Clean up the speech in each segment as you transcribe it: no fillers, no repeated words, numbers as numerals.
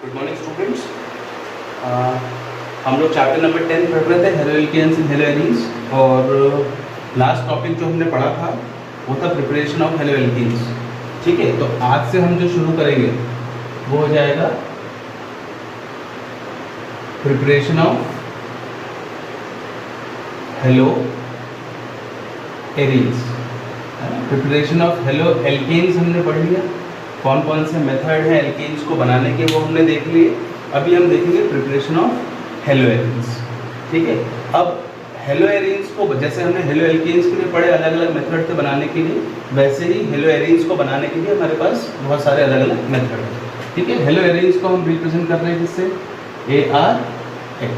Good morning students. हम लोग chapter number 10 पढ़ रहे थे, haloalkanes and haloarenes, और लास्ट टॉपिक जो हमने पढ़ा था वो था प्रिपरेशन ऑफ हेलो एल्केन्स। ठीक है, तो आज से हम जो शुरू करेंगे वो हो जाएगा preparation of haloarenes. Preparation of haloalkanes हमने पढ़ लिया, कौन कौन से मेथड हैं एल्केन्स को बनाने के वो हमने देख लिए। अभी हम देखेंगे प्रिपरेशन ऑफ हेलो एरीन्स। ठीक है, अब हेलो एरीन्स को जैसे हमने हेलो एल्केन्स के लिए पढ़े अलग अलग मेथड थे बनाने के लिए, वैसे ही हेलो एरीन्स को बनाने के लिए हमारे पास बहुत सारे अलग अलग मेथड हैं। ठीक है, हेलो एरीन्स को हम रिप्रेजेंट कर रहे हैं जिससे ARX।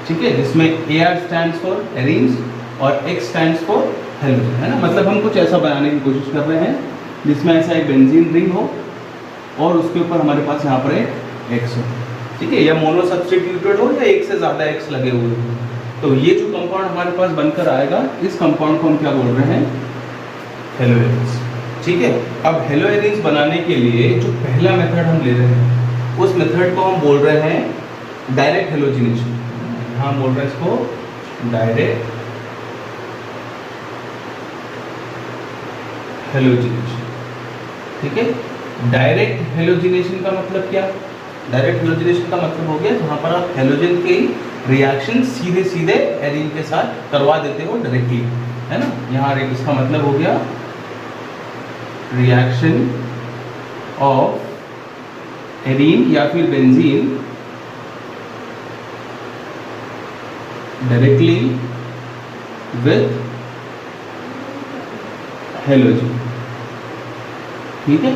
ठीक है, जिसमें AR स्टैंड्स फॉर एरीन्स और X स्टैंड्स फॉर हेलोजन, है ना। मतलब हम कुछ ऐसा बनाने की कोशिश कर रहे हैं जिसमें ऐसा एक बेंजीन रिंग हो और उसके ऊपर हमारे पास यहाँ पर एक X हो। ठीक है, या मोनो सब्स्टिट्यूटेड हो या एक से ज़्यादा X लगे हुए हो। तो ये जो कंपाउंड हमारे पास बनकर आएगा, इस कंपाउंड को हम क्या बोल रहे हैं, हेलो एरीन्स। ठीक है, अब हेलो एरीन्स बनाने के लिए जो पहला मेथड हम ले रहे हैं उस मेथड को हम बोल रहे हैं डायरेक्ट हेलोजिनेशन। यहाँ हम बोल रहे हैं इसको डायरेक्ट हेलोजिनेशन। ठीक है, डायरेक्ट हेलोजिनेशन का मतलब क्या? डायरेक्ट हेलोजिनेशन का मतलब हो गया जहाँ पर आप हेलोजन के रिएक्शन सीधे सीधे एरीन के साथ करवा देते हो डायरेक्टली, है ना। यहाँ इसका मतलब हो गया रिएक्शन ऑफ एरीन या फिर बेंजीन डायरेक्टली विथ हेलोजन। ठीक है,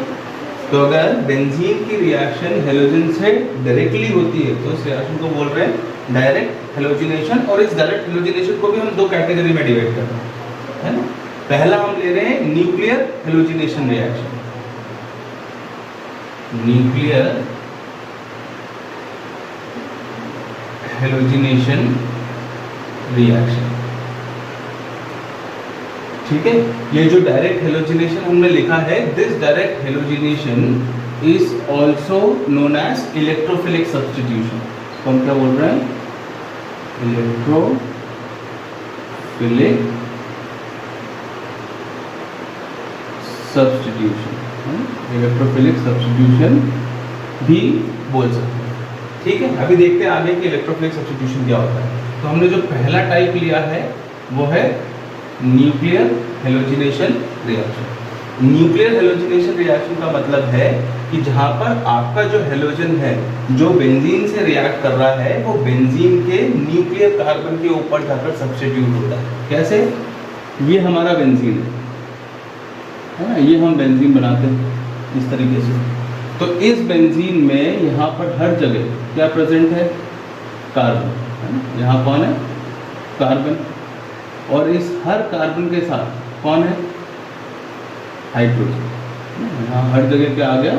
तो अगर बेंजीन की रिएक्शन हेलोजन से डायरेक्टली होती है तो उस रिएक्शन को बोल रहे हैं डायरेक्ट हेलोजिनेशन। और इस डायरेक्ट हेलोजिनेशन को भी हम दो कैटेगरी में डिवाइड कर रहे हैं, है ना। पहला हम ले रहे हैं nuclear halogenation reaction. Nuclear halogenation reaction. ठीक है, ये जो डायरेक्ट हेलोजिनेशन हमने लिखा है, this direct halogenation is also known as electrophilic substitution. तो हम क्या बोल रहे हैं, इलेक्ट्रोफिलिक सब्स्टिट्यूशन। इलेक्ट्रोफिलिक सब्स्टिट्यूशन भी बोल सकते हैं। ठीक है, अभी देखते हैं आगे कि इलेक्ट्रोफिलिक सब्स्टिट्यूशन क्या होता है। तो हमने जो पहला टाइप लिया है वो है nuclear halogenation reaction. Nuclear halogenation reaction का मतलब है कि जहां पर आपका जो हेलोजन है जो बेंजीन से रिएक्ट कर रहा है वो बेंजीन के न्यूक्लियर कार्बन के ऊपर जाकर सब्स्टिट्यूट होता है। कैसे? ये हमारा बेंजीन है ना, ये हम बेंजीन बनाते हैं इस तरीके से। तो इस बेंजीन में यहाँ पर हर जगह क्या प्रेजेंट है, कार्बन, है ना। यहाँ कौन है, कार्बन, और इस हर कार्बन के साथ कौन है, हाइड्रोजन। यहाँ हर जगह क्या आ गया,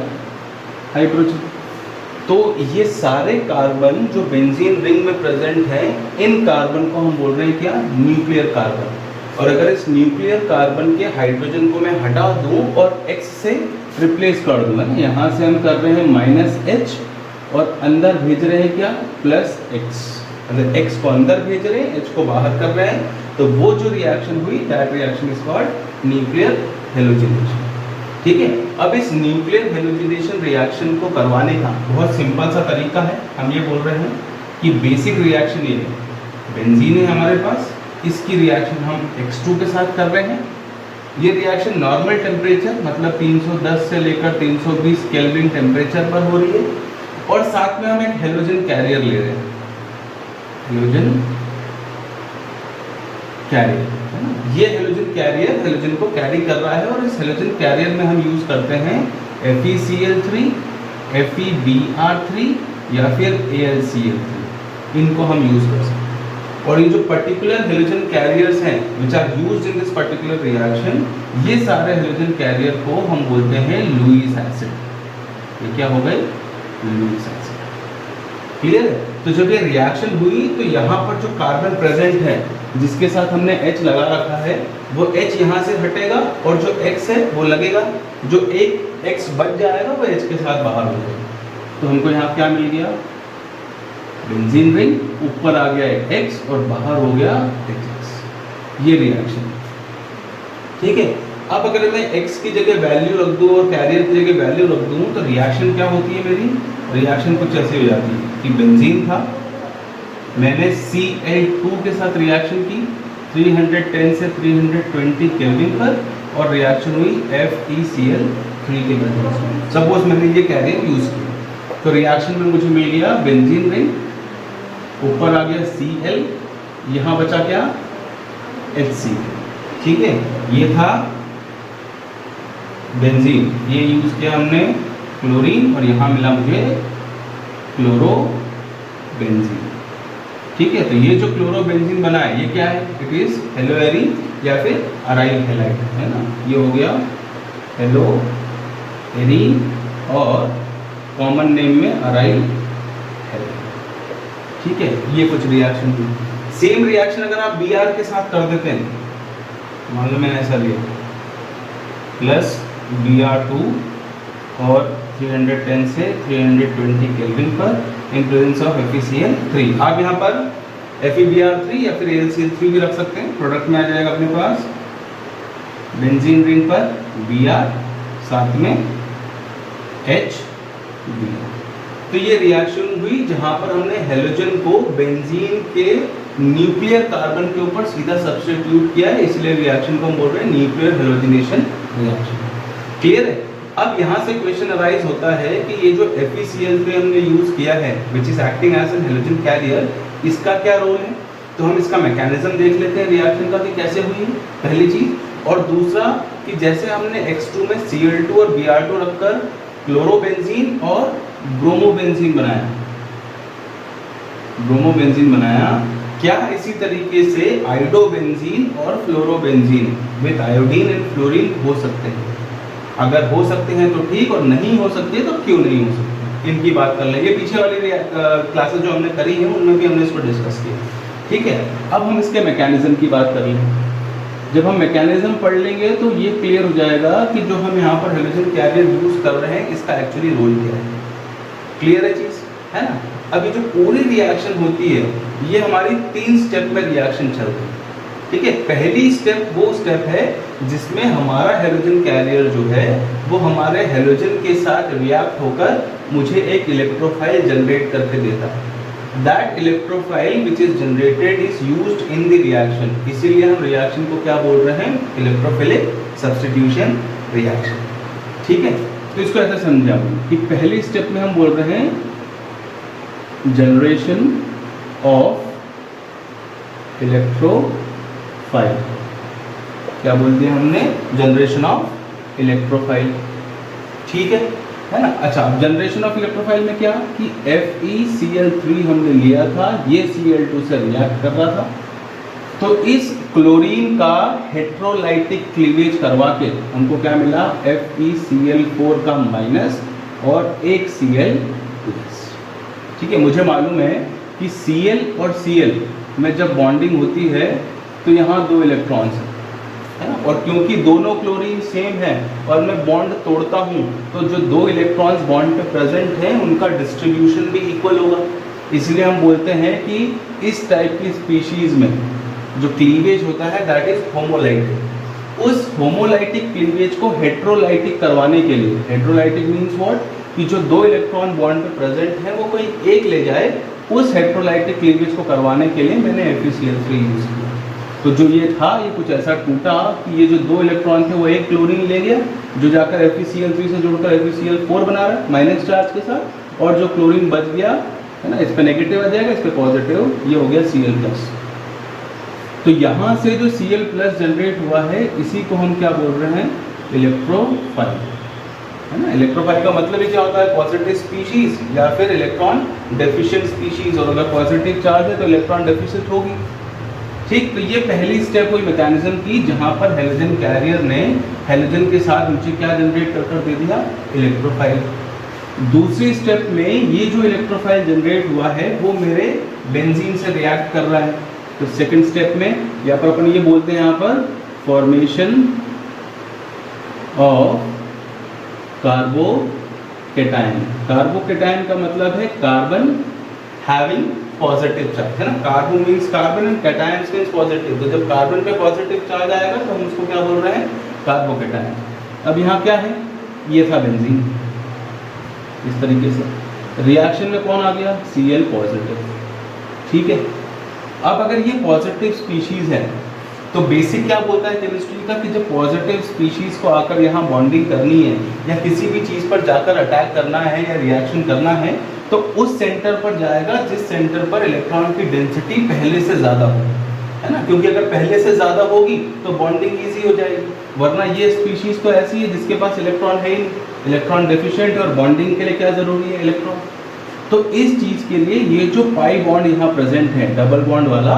हाइड्रोजन। तो ये सारे कार्बन जो बेंजीन रिंग में प्रेजेंट हैं, इन कार्बन को हम बोल रहे हैं क्या, न्यूक्लियर कार्बन। और अगर इस न्यूक्लियर कार्बन के हाइड्रोजन को मैं हटा दूं और X से रिप्लेस कर दूंगा ना, यहाँ से हम कर रहे हैं -H और अंदर भेज रहे हैं क्या, +X। मतलब X को अंदर भेज रहे हैं, H को बाहर कर रहे हैं, तो वो जो रिएक्शन हुई, that reaction is called nuclear halogenation. ठीक है, अब इस न्यूक्लियर हेलोजिनेशन रिएक्शन को करवाने का बहुत सिंपल सा तरीका है। हम ये बोल रहे हैं कि बेसिक रिएक्शन ये है, बेंजीन है हमारे पास, इसकी रिएक्शन हम X2 के साथ कर रहे हैं। ये रिएक्शन नॉर्मल टेम्परेचर मतलब 310 से लेकर 320 केल्विन टेम्परेचर पर हो रही है, और साथ में हम एक हेलोजन कैरियर ले रहे हैं, हेलोजन कैरियर, है ना। ये हेलोजन कैरियर हेलोजन को कैरी कर रहा है, और इस हेलोजन कैरियर में हम यूज करते हैं FeCl3, FeBr3 या फिर AlCl3। इनको हम यूज कर सकते हैं। और ये जो पर्टिकुलर हेलोजन कैरियर्स हैं which are used in this particular reaction, ये सारे हेलोजन कैरियर को हम बोलते हैं लुईस एसिड। ये क्या हो गए, लुईस एसिड। क्लियर है? तो जब ये रिएक्शन हुई तो यहाँ पर जो कार्बन प्रेजेंट है जिसके साथ हमने H लगा रखा है, वो H यहाँ से हटेगा और जो X है वो लगेगा, जो एक X बच जाएगा वो H के साथ बाहर हो जाएगा। तो हमको यहाँ क्या मिल गया, बेंजीन रिंग, ऊपर आ गया X और बाहर हो गया HX। ये रिएक्शन, ठीक है। अब अगर मैं X की जगह वैल्यू रख दूं और कैरियर की जगह वैल्यू रख दूं तो रिएक्शन क्या होती है मेरी, रिएक्शन कुछ ऐसे हो जाती है कि बेंजीन था, मैंने Cl2 के साथ रिएक्शन की 310 से 320 केल्विन पर और रिएक्शन हुई FeCl3 के माध्यम। सपोज मैंने ये कैरियर यूज किया तो रिएक्शन में मुझे मिल गया बेंजीन रिंग, ऊपर आ गया Cl, यहाँ बचा क्या HC, ठीक है। ये था बेंजीन, ये यूज किया हमने क्लोरीन और यहाँ मिला मुझे क्लोरोबेंजीन, ठीक है। तो ये जो क्लोरोबेंजीन बना है ये क्या है, इट इज हेलोएरीन या फिर अराइल हैलाइड, है ना। ये हो गया हेलोएरीन और कॉमन नेम में अराइल हैलाइड, ठीक है। ये कुछ रिएक्शन थी। सेम रिएक्शन अगर आप Br के साथ कर देते हैं, मान लो मैंने ऐसा लिया प्लस Br2 और 310 से 320 केल्विन पर इन प्रेजेंस ऑफ FeCl3। आप यहाँ पर FeBr3 या फिर AlCl3 भी रख सकते हैं, प्रोडक्ट में आ जाएगा अपने पास बेंजीन रिंग पर Br साथ में HBr। तो ये रिएक्शन हुई जहां पर हमने हेलोजन को बेंजीन के न्यूक्लियर कार्बन के ऊपर सीधा सब्स्टिट्यूट किया है, इसलिए रिएक्शन को हम बोल रहे हैं न्यूक्लियर हेलोजिनेशन रिएक्शन। क्लियर है। अब यहाँ से क्वेश्चन अराइज होता है कि ये जो FeCl3 हमने यूज किया है which is acting as an halogen carrier, इसका क्या रोल है। तो हम इसका मैकेनिज्म देख लेते हैं रिएक्शन का कि कैसे हुई, पहली चीज। और दूसरा कि जैसे हमने X2 में Cl2 और Br2 रखकर क्लोरोबेंजीन और ब्रोमोबेंजीन बनाया, क्या इसी तरीके से आयोडोबेंजीन और fluorobenzene with iodine and fluorine हो सकते हैं। अगर हो सकते हैं तो ठीक, और नहीं हो सकते तो क्यों नहीं हो सकते, इनकी बात कर लेंगे। पीछे वाली क्लासेस जो हमने करी है उनमें भी हमने इसको डिस्कस किया, ठीक है। अब हम इसके मैकेनिज्म की बात कर लेंगे। जब हम मैकेनिज्म पढ़ लेंगे तो ये क्लियर हो जाएगा कि जो हम यहाँ पर हेलोजन कैरियर यूज कर रहे हैं इसका एक्चुअली रोल क्या है। क्लियर है चीज, है ना। अभी जो पूरी रिएक्शन होती है ये हमारी 3 स्टेप में रिएक्शन चलती है, ठीक है। पहली स्टेप वो स्टेप है जिसमें हमारा हेलोजन कैरियर जो है वो हमारे हेलोजन के साथ रिएक्ट होकर मुझे एक इलेक्ट्रोफाइल जनरेट करके देता है। That electrophile which is generated is used in the reaction, इसीलिए हम रिएक्शन को क्या बोल रहे हैं, इलेक्ट्रोफिलिक सब्स्टिट्यूशन रिएक्शन, ठीक है। तो इसको ऐसा समझा कि पहली स्टेप में हम बोल रहे हैं जनरेशन ऑफ इलेक्ट्रोफाइल, क्या बोल दिया हमने, जनरेशन ऑफ इलेक्ट्रोफाइल, ठीक है ना। अच्छा, जनरेशन ऑफ इलेक्ट्रोफाइल में क्या कि FeCl3 हमने लिया था, ये Cl2 से रिएक्ट कर रहा था, तो इस क्लोरीन का हेट्रोलाइटिक क्लीवेज करवा के हमको क्या मिला, FeCl4 का माइनस और एक Cl प्लस, ठीक है। मुझे मालूम है कि Cl और Cl में जब बॉन्डिंग होती है तो यहाँ 2 इलेक्ट्रॉन्स है ना, और क्योंकि दोनों क्लोरीन सेम है और मैं बॉन्ड तोड़ता हूँ तो जो 2 इलेक्ट्रॉन्स बॉन्ड पे प्रेजेंट हैं उनका डिस्ट्रीब्यूशन भी इक्वल होगा। इसलिए हम बोलते हैं कि इस टाइप की स्पीशीज में जो क्लीवेज होता है दैट इज होमोलाइटिक। उस होमोलाइटिक क्लीवेज को हेट्रोलाइटिक करवाने के लिए, हेट्रोलाइटिक मीन्स व्हाट, कि जो 2 इलेक्ट्रॉन बॉन्ड पे प्रेजेंट है वो कोई एक ले जाए, उस हेट्रोलाइटिक क्लीवेज को करवाने के लिए मैंने FeCl3 यूज किया। तो जो ये था ये कुछ ऐसा टूटा कि ये जो 2 इलेक्ट्रॉन थे वो एक क्लोरीन ले गया जो जाकर FeCl3 से जुड़कर FeCl4 बना रहा है माइनस चार्ज के साथ, और जो क्लोरीन बच गया है ना, इस पे नेगेटिव आ जाएगा, इस पे पॉजिटिव, ये हो गया Cl+। तो यहाँ से जो Cl+ जनरेट हुआ है इसी को हम क्या बोल रहे हैं, इलेक्ट्रोफाइल, है ना। इलेक्ट्रोफाइल का मतलब ही क्या होता है, पॉजिटिव स्पीशीज या फिर इलेक्ट्रॉन डेफिशिएंट स्पीशीज, और अगर पॉजिटिव चार्ज है तो इलेक्ट्रॉन डेफिशिएंट होगी, ठीक। तो ये पहली स्टेप हुई मैकेनिज्म की जहां पर हेलोजन कैरियर ने हेलोजन के साथ मुझे क्या जनरेट कर दे दिया, इलेक्ट्रोफाइल। दूसरी स्टेप में ये जो इलेक्ट्रोफाइल जनरेट हुआ है वो मेरे बेंजीन से रिएक्ट कर रहा है। तो सेकंड स्टेप में यहाँ पर अपन ये बोलते हैं यहाँ पर formation of carboxylic cation. Carbocation का मतलब है कार्बन हैविंग पॉजिटिव चार्ज, है ना। Carbo means carbon and cation means positive. तो जब कार्बन पे पॉजिटिव चार्ज आएगा तो हम उसको क्या बोल रहे हैं, कार्बोकैटायन। अब यहाँ क्या है, ये था बेंजीन। इस तरीके से रिएक्शन में कौन आ गया, Cl पॉजिटिव, ठीक है। अब अगर ये पॉजिटिव स्पीशीज है तो बेसिक क्या बोलता है केमिस्ट्री का कि जब पॉजिटिव स्पीशीज को आकर यहाँ बॉन्डिंग करनी है या किसी भी चीज़ पर जाकर अटैक करना है या रिएक्शन करना है तो उस सेंटर पर जाएगा जिस सेंटर पर इलेक्ट्रॉन की डेंसिटी पहले से ज़्यादा हो, है ना। क्योंकि अगर पहले से ज़्यादा होगी तो बॉन्डिंग ईजी हो जाएगी, वरना ये स्पीशीज तो ऐसी है जिसके पास इलेक्ट्रॉन है ही नहीं, इलेक्ट्रॉन डेफिशिएंट है, और बॉन्डिंग के लिए क्या ज़रूरी है, इलेक्ट्रॉन। तो इस चीज़ के लिए ये जो पाई बॉन्ड यहाँ प्रेजेंट है डबल बॉन्ड वाला,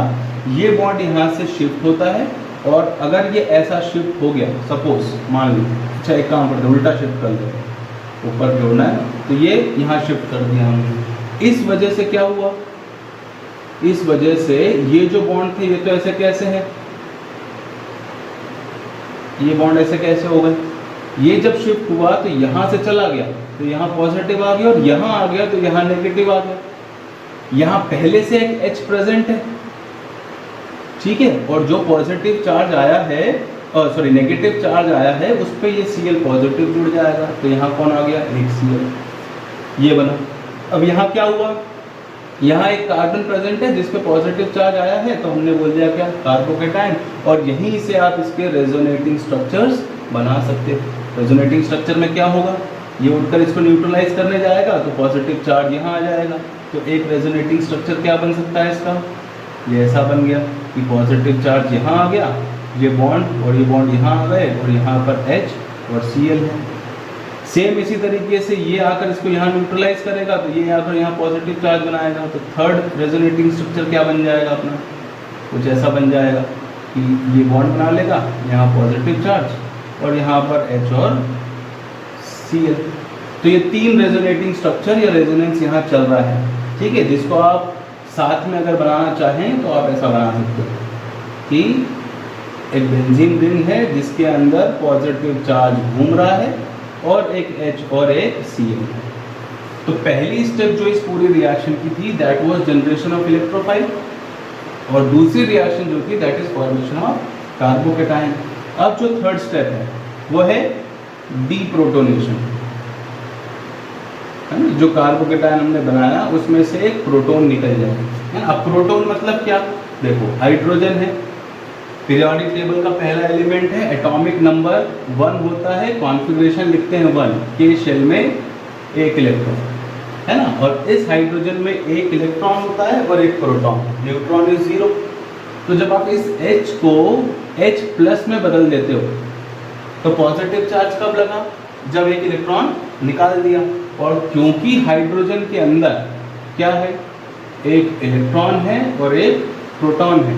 ये बॉन्ड यहाँ से शिफ्ट होता है। और अगर ये ऐसा शिफ्ट हो गया, सपोज मान लो, अच्छा एक काम करते उल्टा शिफ्ट कर दो, ऊपर जोड़ना है, तो ये यहाँ शिफ्ट कर दिया हमने। इस वजह से क्या हुआ, इस वजह से ये जो बॉन्ड थे ये तो ऐसे कैसे है, ये बॉन्ड ऐसे कैसे हो गए, ये जब शिफ्ट हुआ तो यहाँ से चला गया तो यहाँ पॉजिटिव आ गया, और यहाँ आ गया तो यहाँ नेगेटिव आ गया। यहाँ पहले से एक H प्रेजेंट है, ठीक है, और जो पॉजिटिव चार्ज आया है, सॉरी नेगेटिव चार्ज आया है, उस पर ये Cl पॉजिटिव जुड़ जाएगा, तो यहाँ कौन आ गया, एक Cl, ये बना। अब यहाँ क्या हुआ, यहाँ एक कार्बन प्रेजेंट है जिस पे पॉजिटिव चार्ज आया है, तो हमने बोल दिया क्या, कार्बोकैटायन, और यहीं से आप इसके रेजोनेटिंग स्ट्रक्चर्स बना सकते हो। रेजोनेटिंग स्ट्रक्चर में क्या होगा, ये उठकर इसको न्यूट्रलाइज करने जाएगा तो पॉजिटिव चार्ज यहाँ आ जाएगा, तो एक रेजोनेटिंग स्ट्रक्चर क्या बन सकता है इसका, ये ऐसा बन गया कि पॉजिटिव चार्ज यहाँ आ गया, ये बॉन्ड और ये बॉन्ड यहाँ आ गए, और यहाँ पर H और Cl है। सेम इसी तरीके से ये आकर इसको यहाँ न्यूट्रलाइज करेगा तो ये आकर यहाँ पॉजिटिव चार्ज बनाएगा, तो थर्ड रेजोनेटिंग स्ट्रक्चर क्या बन जाएगा अपना, कुछ ऐसा बन जाएगा कि ये बॉन्ड बना लेगा, यहाँ पॉजिटिव चार्ज और यहाँ पर H और Cl। तो ये तीन रेजोनेटिंग स्ट्रक्चर या रेजोनेंस यहाँ चल रहा है, ठीक है, जिसको आप साथ में अगर बनाना चाहें तो आप ऐसा बना सकते हो कि एक बेंजीन रिंग है जिसके अंदर पॉजिटिव चार्ज घूम रहा है और एक H और एक Cl। तो पहली स्टेप जो इस पूरी रिएक्शन की थी that was generation of electrophile, और दूसरी रिएक्शन जो थी that is formation of carbocation. अब जो थर्ड स्टेप है वो है डीप्रोटोनेशन, है ना। जो कार्बोकैटायन हमने बनाया उसमें से एक प्रोटॉन निकल जाए। अब प्रोटॉन मतलब क्या, देखो हाइड्रोजन है, पीरियोडिक टेबल का पहला एलिमेंट है, एटॉमिक नंबर 1 होता है, कॉन्फ़िगरेशन लिखते हैं 1 के शेल में एक इलेक्ट्रॉन, है ना। और इस हाइड्रोजन में एक इलेक्ट्रॉन होता है और एक प्रोटॉन, न्यूट्रॉन इज 0। तो जब आप इस H को H+ में बदल देते हो तो पॉजिटिव चार्ज कब लगा, जब एक इलेक्ट्रॉन निकाल दिया। और क्योंकि हाइड्रोजन के अंदर क्या है, एक इलेक्ट्रॉन है और एक प्रोटॉन है,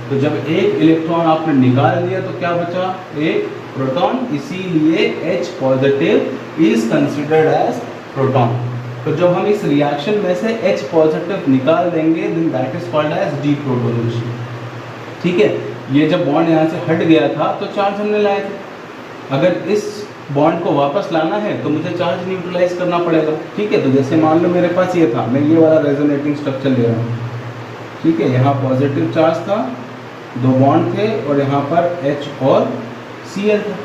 तो जब एक इलेक्ट्रॉन आपने निकाल दिया तो क्या बचा, एक प्रोटॉन, इसीलिए H positive is considered as proton. तो जब हम इस रिएक्शन में से H पॉजिटिव निकाल देंगे then that is called as deprotonation, ठीक है। ये जब बॉन्ड यहाँ से हट गया था तो चार्ज हमने लाए थे, अगर इस बॉन्ड को वापस लाना है तो मुझे चार्ज न्यूट्रलाइज करना पड़ेगा, ठीक है। तो जैसे मान लो मेरे पास ये था, मैं ये वाला रेजोनेटिंग स्ट्रक्चर ले रहा हूँ, ठीक है, यहाँ पॉजिटिव चार्ज था, दो बॉन्ड थे और यहाँ पर H और Cl था।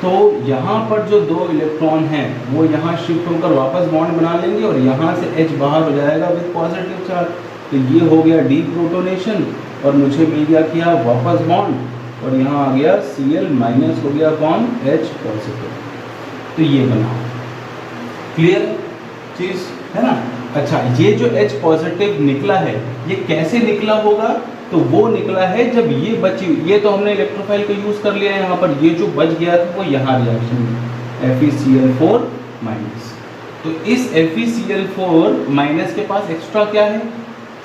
तो यहाँ पर जो दो इलेक्ट्रॉन हैं वो यहाँ शिफ्ट होकर वापस बॉन्ड बना लेंगे और यहाँ से H बाहर हो जाएगा विद पॉजिटिव चार्ज। तो ये हो गया डीप्रोटोनेशन और मुझे मिल गया क्या, वापस बॉन्ड, और यहाँ आ गया Cl माइनस हो गया कौन, H पॉजिटिव। तो ये बना, क्लियर चीज़ है ना। अच्छा, ये जो H पॉजिटिव निकला है ये कैसे निकला होगा, तो वो निकला है जब ये बची, ये तो हमने इलेक्ट्रोफाइल को यूज़ कर लिया है यहाँ पर, ये जो बच गया था वो यहाँ रिएक्शन में FeCl4 माइनस। तो इस FeCl4 माइनस के पास एक्स्ट्रा क्या है,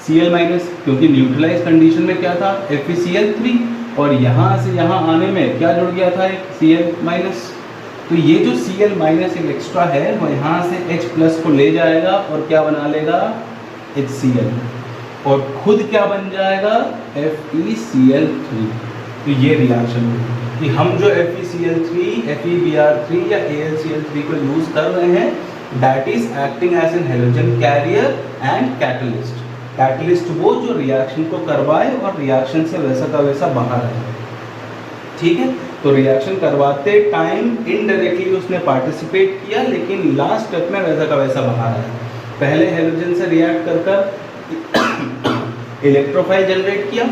Cl माइनस, क्योंकि न्यूट्रलाइज कंडीशन में क्या था FeCl3, और यहाँ से यहाँ आने में क्या जुड़ गया था, एक Cl माइनस। तो ये जो Cl माइनस एक एक्स्ट्रा है वो यहाँ से H+ को ले जाएगा और क्या बना लेगा, HCl, और खुद क्या बन जाएगा, FeCl3। तो ये रिएक्शन कि हम जो FeCl3, FeBr3 या AlCl3 को यूज़ कर रहे हैं that is acting as an halogen carrier and catalyst. Catalyst वो जो रिएक्शन को करवाए और रिएक्शन से वैसा का वैसा बाहर आए, ठीक है। तो रिएक्शन करवाते टाइम इनडायरेक्टली उसने पार्टिसिपेट किया, लेकिन लास्ट स्टेप में वैसा का वैसा बाहर आया। पहले हेलोजन से रिएक्ट कर कर इलेक्ट्रोफाइल जनरेट किया,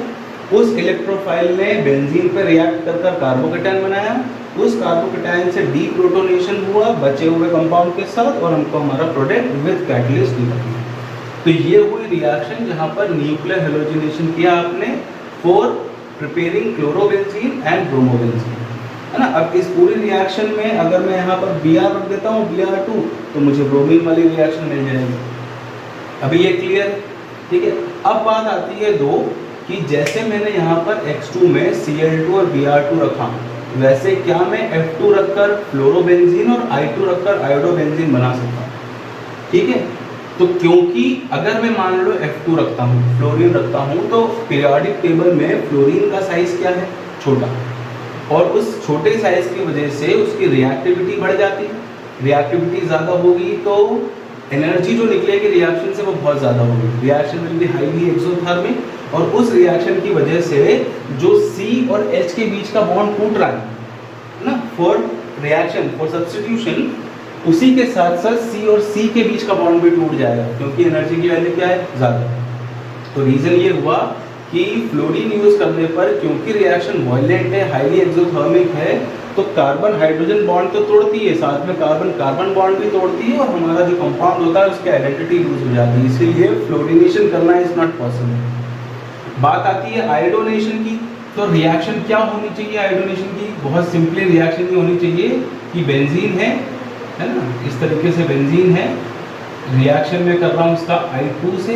उस इलेक्ट्रोफाइल ने बेंजीन पे रिएक्ट कर कर कार्बोकेटायन बनाया, उस कार्बोकेटायन से डीप्रोटोनेशन हुआ बचे हुए कंपाउंड के साथ और हमको हमारा प्रोडक्ट विद कैटलिस्ट निकला। तो ये हुई रिएक्शन जहाँ पर न्यूक्लियर हेलोजिनेशन किया आपने for preparing chlorobenzene and bromobenzene, है ना। अब इस पूरी रिएक्शन में अगर मैं यहाँ पर Br रख देता हूँ Br2, तो मुझे ब्रोमीन वाली रिएक्शन मिल जाएगी। अभी ये क्लियर है, ठीक है। अब बात आती है दो कि जैसे मैंने यहाँ पर X2 में Cl2 और Br2 रखा, वैसे क्या मैं F2 रखकर फ्लोरोबेंजीन और I2 रखकर आयोडोबेंजीन बना सकता हूँ, ठीक है। तो क्योंकि अगर मैं मान लो F2 रखता हूँ, फ्लोरीन रखता हूँ, तो पीरियोडिक टेबल में फ्लोरीन का साइज क्या है, छोटा, और उस छोटे साइज की वजह से उसकी रिएक्टिविटी बढ़ जाती है। रिएक्टिविटी ज़्यादा होगी तो एनर्जी जो निकलेगी रिएक्शन से वो बहुत ज़्यादा होगी, reaction will be highly exothermic, और उस रिएक्शन की वजह से जो C और H के बीच का बॉन्ड टूट रहा है ना, फॉर रिएक्शन फॉर सब्स्टिट्यूशन, उसी के साथ साथ C और C के बीच का बॉन्ड भी टूट जाएगा, क्योंकि एनर्जी की वैल्यू क्या है, ज़्यादा। तो रीज़न ये हुआ कि फ्लोरीन यूज करने पर, क्योंकि रिएक्शन वॉयलेंट है, हाईली एक्सोथर्मिक है, तो कार्बन हाइड्रोजन बॉन्ड तो तोड़ती है, साथ में कार्बन कार्बन बॉन्ड भी तोड़ती है, और हमारा जो कंपाउंड होता है उसकी आइडेंटिटी लूज हो जाती है, इसीलिए फ्लोरिनेशन करना इज नॉट पॉसिबल। बात आती है आयोडोनेशन की, तो रिएक्शन क्या होनी चाहिए आयोडोनेशन की, बहुत सिंपली रिएक्शन ये होनी चाहिए कि बेंजीन है ना, इस तरीके से बेंजीन है, रिएक्शन में कर रहा हूँ इसका I2 से,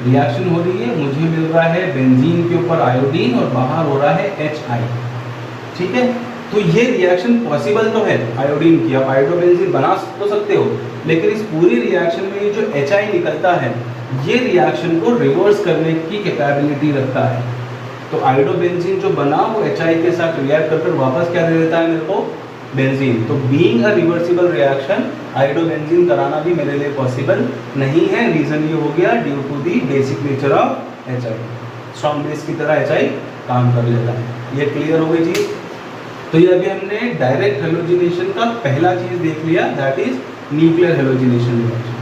रिएक्शन हो रही है, मुझे मिल रहा है बेंजीन के ऊपर आयोडीन और बाहर हो रहा है HI, ठीक है। तो ये रिएक्शन पॉसिबल तो है आयोडीन की, आप आयोडोबेंजीन बना तो सकते हो, लेकिन इस पूरी रिएक्शन में ये जो HI निकलता है, ये रिएक्शन को रिवर्स करने की कैपेबिलिटी रखता है। तो आयोडोबेंजीन जो बना वो HI के साथ रिएक्ट कर वापस क्या दे देता है मेरे को, बेंजीन। तो being a reversible reaction iodobenzene कराना भी मेरे लिए पॉसिबल नहीं है। रीजन ये हो गया due to the basic nature of HI, strong base की तरह HI काम कर लेता है। ये क्लियर हो गई चीज। तो ये अभी हमने डायरेक्ट हेलोजिनेशन का पहला चीज देख लिया, that is nuclear halogenation reaction,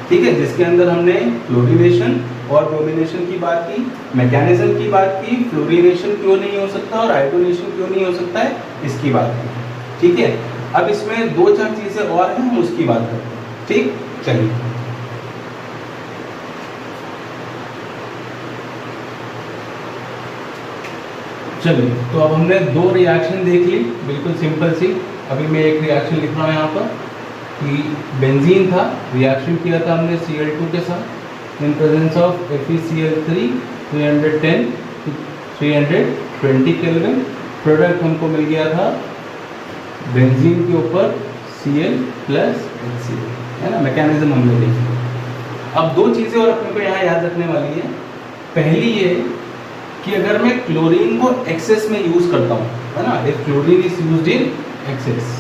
ठीक है, जिसके अंदर हमने फ्लोरिनेशन और ब्रोमिनेशन की बात की, मैकेनिज्म की बात की, फ्लोरिनेशन क्यों नहीं हो सकता और आयोडोनेशन क्यों नहीं हो सकता है इसकी बात की, ठीक है। अब इसमें दो चार चीजें और हैं, हम उसकी बात करते हैं, ठीक। चलिए चलिए, तो अब हमने दो रिएक्शन देख ली, बिल्कुल सिंपल सी। अभी मैं एक रिएक्शन लिख रहा हूँ यहाँ पर कि बेंजीन था, रिएक्शन किया था हमने Cl2 के साथ in presence of FeCl3 310 to 320 kelvin. Product हमको मिल गया था बेंजीन के ऊपर Cl प्लस HCl, है ना। मैकेनिज्म हमने देखी। अब दो चीज़ें और अपने को यहाँ याद रखने वाली है। पहली ये कि अगर मैं क्लोरीन को एक्सेस में यूज करता हूँ, है ना, if chlorine is used in excess,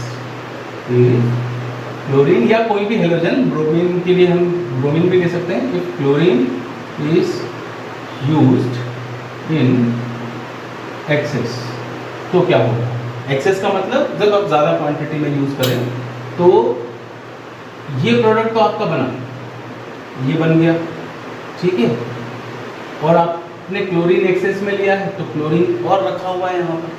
chlorine या कोई भी हेलोजन, ब्रोमीन के लिए हम ब्रोमीन भी ले सकते हैं, if chlorine is used in excess, तो क्या होगा। एक्सेस का मतलब जब आप ज़्यादा क्वांटिटी में यूज करें, तो ये प्रोडक्ट तो आपका बना, ये बन गया, ठीक है, और आपने क्लोरीन एक्सेस में लिया है तो क्लोरीन और रखा हुआ है यहाँ पर,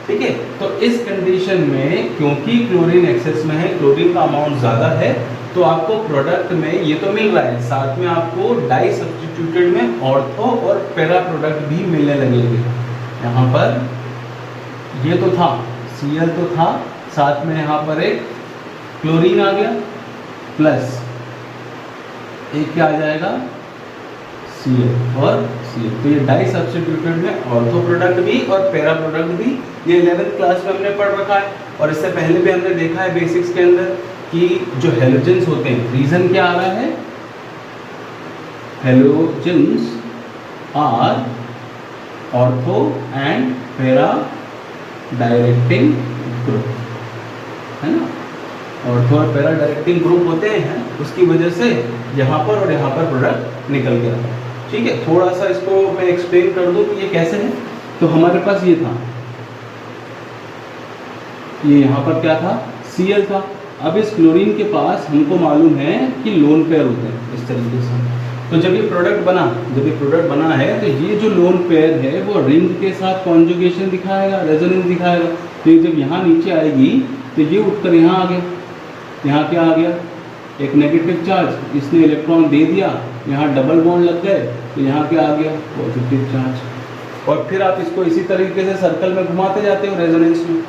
ठीक है। तो इस कंडीशन में क्योंकि क्लोरीन एक्सेस में है, क्लोरीन का अमाउंट ज़्यादा है, तो आपको प्रोडक्ट में ये तो मिल रहा है, साथ में आपको डाई सब्स्टिट्यूटेड में ऑर्थो और पैरा प्रोडक्ट भी मिलने लगेंगे। यहाँ पर ये तो था, Cl तो था, साथ में यहाँ पर एक क्लोरीन आ गया, प्लस एक क्या आ जाएगा, Cl और Cl। तो ये डाई सब्स्टिट्यूटेड में ऑर्थो प्रोडक्ट भी और पैरा प्रोडक्ट भी, ये 11th क्लास में हमने पढ़ रखा है, और इससे पहले भी हमने देखा है बेसिक्स के अंदर कि जो हेलोजेंस होते हैं, रीजन क्या आ रहा है, halogens are ortho and para directing group, है ना। ऑर्थो और पैरा डायरेक्टिंग ग्रुप होते हैं, उसकी वजह से यहाँ पर और यहाँ पर प्रोडक्ट निकल गया। ठीक है, थोड़ा सा इसको मैं एक्सप्लेन कर दूँ कि ये कैसे है। तो हमारे पास ये था, ये यहाँ पर क्या था, Cl था। अब इस क्लोरीन के पास हमको मालूम है कि लोन पेयर होते हैं इस तरीके से। तो जब ये प्रोडक्ट बना है तो ये जो लोन पेयर है वो रिंग के साथ कॉन्जुगेशन दिखाएगा, रेजोनेंस दिखाएगा। तो जब यहाँ नीचे आएगी तो ये उठकर यहाँ आ गया, यहाँ क्या आ गया, एक नेगेटिव चार्ज, इसने इलेक्ट्रॉन दे दिया, यहाँ डबल बॉन्ड लग गए, तो यहाँ क्या आ गया, पॉजिटिव चार्ज। और फिर आप इसको इसी तरीके से सर्कल में घुमाते जाते हो रेजोनेंस में,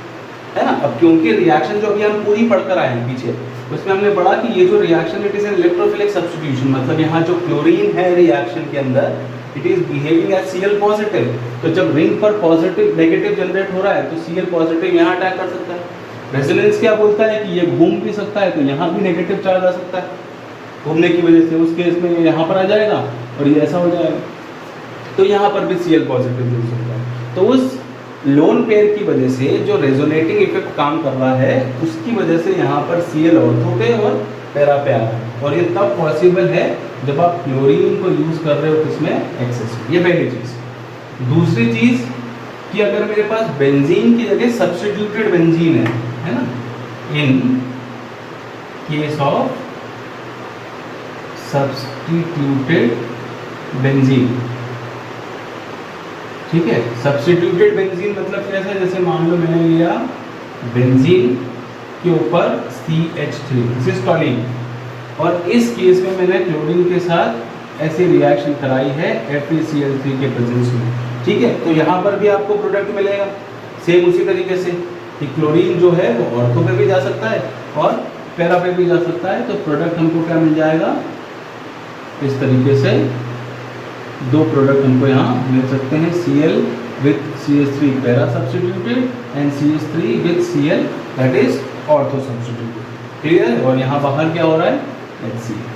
है ना। अब क्योंकि रिएक्शन जो अभी हम पूरी पढ़कर आए हैं पीछे, उसमें हमने पढ़ा कि ये जो reaction it is an electrophilic substitution, मतलब यहाँ जो क्लोरीन है रिएक्शन के अंदर it is behaving as Cl positive. तो जब रिंग पर पॉजिटिव नेगेटिव जनरेट हो रहा है तो Cl पॉजिटिव यहाँ अटैक कर सकता है। रेजोनेंस क्या बोलता है कि ये घूम भी सकता है, तो यहाँ भी नेगेटिव चार्ज आ सकता है घूमने की वजह से। उस केस में ये यहाँ पर आ जाएगा और ये ऐसा हो जाएगा, तो यहाँ पर भी Cl पॉजिटिव हो सकता है। तो उस लोन पेयर की वजह से जो रेजोनेटिंग इफेक्ट काम कर रहा है उसकी वजह से यहाँ पर Cl ऑर्थो पे और पैरा पे आ रहा है। और ये तब पॉसिबल है जब आप क्लोरीन को यूज कर रहे हो किसमें, एक्सेस में। ये पहली चीज। दूसरी चीज कि अगर मेरे पास बेंजीन की जगह सब्स्टिट्यूटेड बेंजीन है ना, in case of substituted benzene, ठीक है। सब्स्टिट्यूटेड बेंजीन मतलब कैसा, जैसे मान लो मैंने लिया बेंजीन के ऊपर CH3, दिस इज टॉलीन, और इस केस में मैंने क्लोरीन के साथ ऐसी रिएक्शन कराई है FeCl3 के प्रेजेंस में, ठीक है। तो यहाँ पर भी आपको प्रोडक्ट मिलेगा सेम उसी तरीके से कि क्लोरीन जो है वो ऑर्थो पे भी जा सकता है और पैरा पे भी जा सकता है। तो प्रोडक्ट हमको क्या मिल जाएगा, इस तरीके से दो प्रोडक्ट हमको यहाँ मिल सकते हैं, Cl with CH3 para substituted and CH3 with Cl that is ortho substituted. Clear. और यहाँ बाहर क्या हो रहा है, HCl।